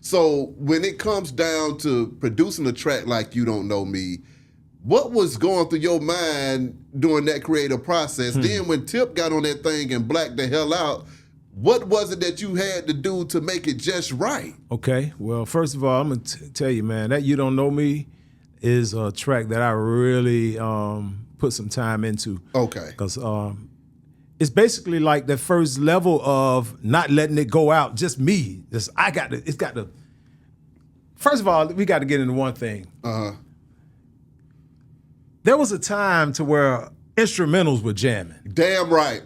So when it comes down to producing a track like You Don't Know Me, what was going through your mind during that creative process? Then when Tip got on that thing and blacked the hell out, what was it that you had to do to make it just right? Okay, well, first of all, I'm going to tell you, man, that You Don't Know Me is a track that I really put some time into. Okay. Because it's basically like the first level of not letting it go out, just me. It's got to, first of all, we got to get into one thing. There was a time to where instrumentals were jamming. Damn right.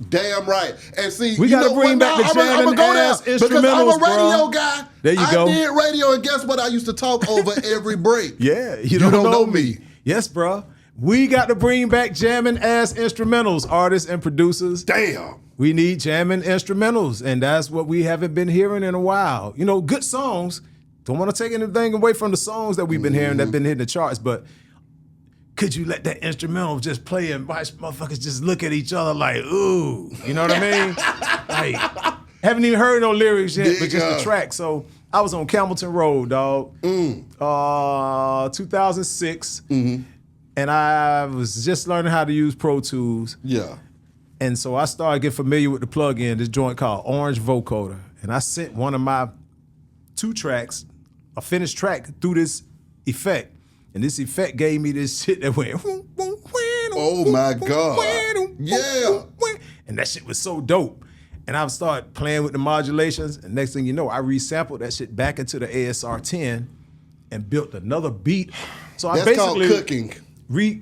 Damn right. And see, we got to bring back the jamming ass instrumentals, because I'm a radio guy. There you go. I did radio, and guess what? I used to talk over every break. Yeah, you don't know me. Yes, bro. We got to bring back jamming ass instrumentals, artists and producers. Damn. We need jamming instrumentals, and that's what we haven't been hearing in a while. You know, good songs. Don't want to take anything away from the songs that we've been hearing that been hitting the charts, but could you let that instrumental just play and watch motherfuckers just look at each other like, ooh, you know what I mean? Like, haven't even heard no lyrics yet, but just the track. So I was on Campbellton Road, dog, 2006, and I was just learning how to use Pro Tools. Yeah. And so I started getting familiar with the plug-in, this joint called Orange Vocoder. And I sent one of my 2 tracks, a finished track, through this effect. And this effect gave me this shit that went, oh my God. Yeah. And that shit was so dope. And I started playing with the modulations. And next thing you know, I resampled that shit back into the ASR 10 and built another beat. So I basically called cooking.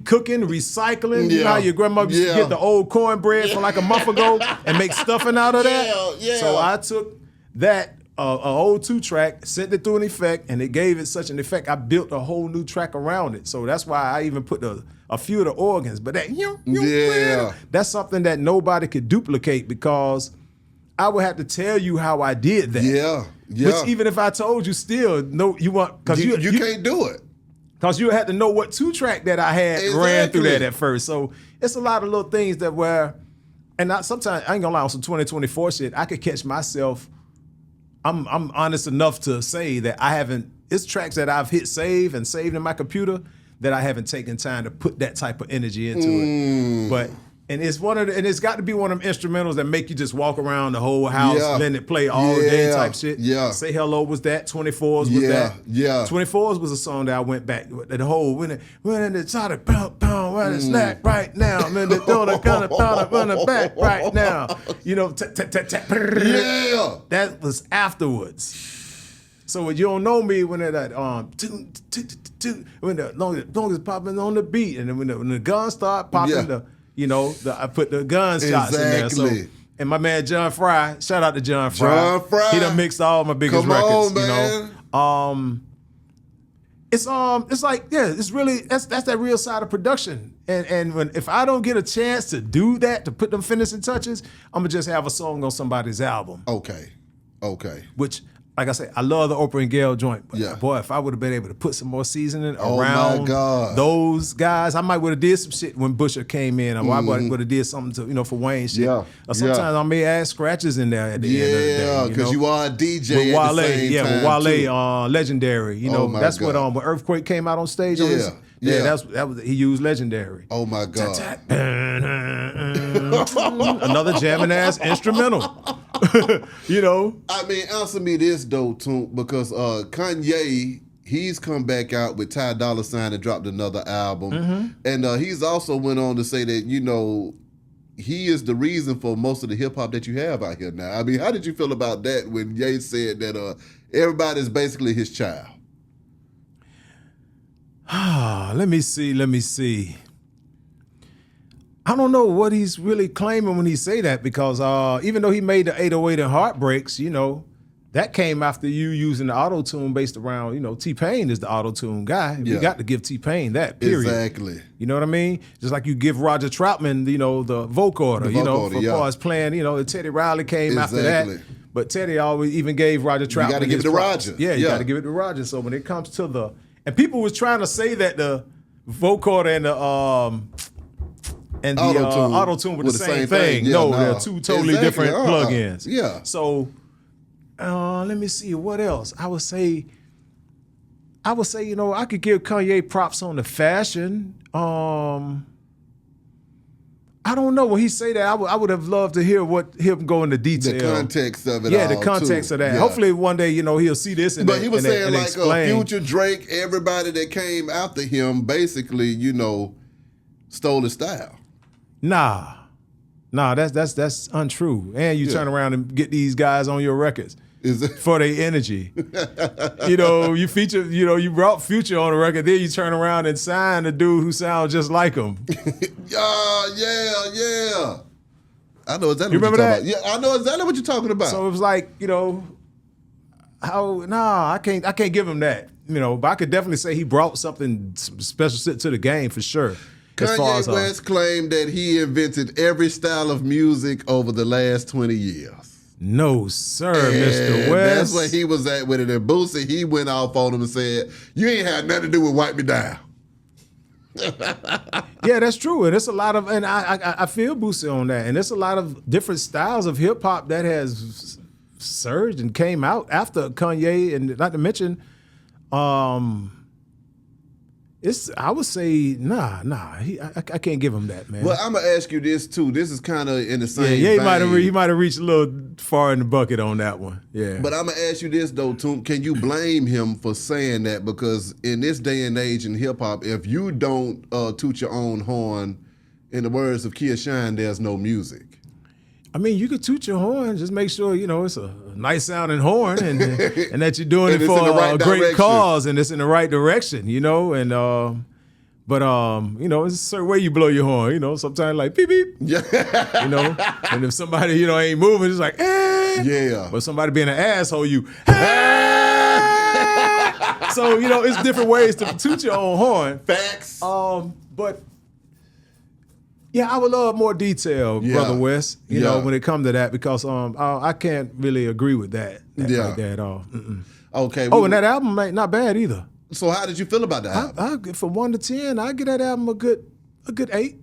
Cooking, recycling. You know how your grandma used to get the old cornbread from like a month ago and make stuffing out of that? Yeah. So I took that an old 2-track, sent it through an effect, and it gave it such an effect. I built a whole new track around it. So that's why I even put a few of the organs. But that, that's something that nobody could duplicate because I would have to tell you how I did that. Yeah. Which even if I told you, still no, you want because you can't do it. Because you had to know what 2-track that I had ran through that at first. So it's a lot of little things that were, and sometimes I ain't gonna lie, on some 2024 shit, I could catch myself. I'm honest enough to say that I haven't, it's tracks that I've hit save and saved in my computer that I haven't taken time to put that type of energy into it. But, and it's it's got to be one of them instrumentals that make you just walk around the whole house, letting it play all day type shit. Yeah. Say Hello was that, 24s was that. Yeah. 24s was a song that I went back, the whole, when it's try to pound, when it's slack right now, man, the door gonna pound run it back right now. You know, that was afterwards. So when You Don't Know Me, when that when the longest popping on the beat, and then when the guns start popping, I put the gun shots in there. So, and my man John Fry, shout out to John Fry. He done mixed all my biggest records. Man. It's like, it's really that's that real side of production. And if I don't get a chance to do that, to put them finishing touches, I'm gonna just have a song on somebody's album. Okay. Which, like I said, I love the Oprah and Gayle joint. But boy, if I would have been able to put some more seasoning around those guys, I might would have did some shit when Busher came in, or I would have did something to, for Wayne shit. Or sometimes I may add scratches in there at the end of the day. Yeah, because you are a DJ with at the same time. With Wale, Legendary. That's what when Earthquake came out on stage. That was he used Legendary. Oh my God. Another jamming ass instrumental. I mean, answer me this though, Toomp, because Kanye, he's come back out with Ty Dolla $ign and dropped another album. And he's also went on to say that, he is the reason for most of the hip hop that you have out here now. I mean, how did you feel about that when Ye said that everybody's basically his child? Let me see. I don't know what he's really claiming when he say that, because even though he made the 808 and Heartbreaks, that came after you using the Autotune based around, T-Pain is the Autotune guy. You got to give T-Pain that, period. Exactly. You know what I mean? Just like you give Roger Troutman, the vocoder, for far as playing, Teddy Riley came after that. But Teddy always even gave Roger Troutman. You got to give it to Roger. Yeah, you got to give it to Roger. So when it comes to and people was trying to say that the vocoder and the Autotune were the same thing. Yeah, no, they're two totally different plugins. Yeah. So Let me see what else. I would say, I could give Kanye props on the fashion. I don't know when he say that. I would have loved to hear him go into detail. The context of it. Yeah, the context of that. Yeah. Hopefully one day, he'll see this and but he was saying like explain. Future, Drake, everybody that came after him basically, stole his style. Nah, that's untrue. And you turn around and get these guys on your records. For their energy. You feature, you brought Future on the record, then you turn around and sign a dude who sounds just like him. Yeah. I know exactly you what remember you're that? talking about. Yeah, I know exactly what you're talking about. So it was like, I can't give him that. But I could definitely say he brought something special to the game for sure. Kanye West claimed that he invented every style of music over the last 20 years. No, sir, Mr. West. That's where he was at with it. And Boosie, he went off on him and said, you ain't had nothing to do with Wipe Me Down. Yeah, that's true. And it's a lot of, and I feel Boosie on that. And it's a lot of different styles of hip hop that has surged and came out after Kanye. And not to mention, I would say, I can't give him that, man. Well, I'm gonna ask you this too. This is kind of in the same. Yeah, vein. he might have reached a little far in the bucket on that one. Yeah. But I'm gonna ask you this though, Toomp. Can you blame him for saying that? Because in this day and age in hip hop, if you don't toot your own horn, in the words of Kia Shine, there's no music. I mean, you could toot your horn. Just make sure it's a nice sounding horn, and that you're doing it for a great cause, and it's in the right direction. But it's a certain way you blow your horn. Sometimes like beep beep. Yeah. And if somebody ain't moving, it's like yeah. But somebody being an asshole, you. So it's different ways to toot your own horn. Facts. But. Yeah, I would love more detail, Brother West, when it comes to that, because I can't really agree with that like that at all. Mm-mm. Okay. And that album ain't not bad either. So how did you feel about that album? From 1 to 10, I give that album a good 8.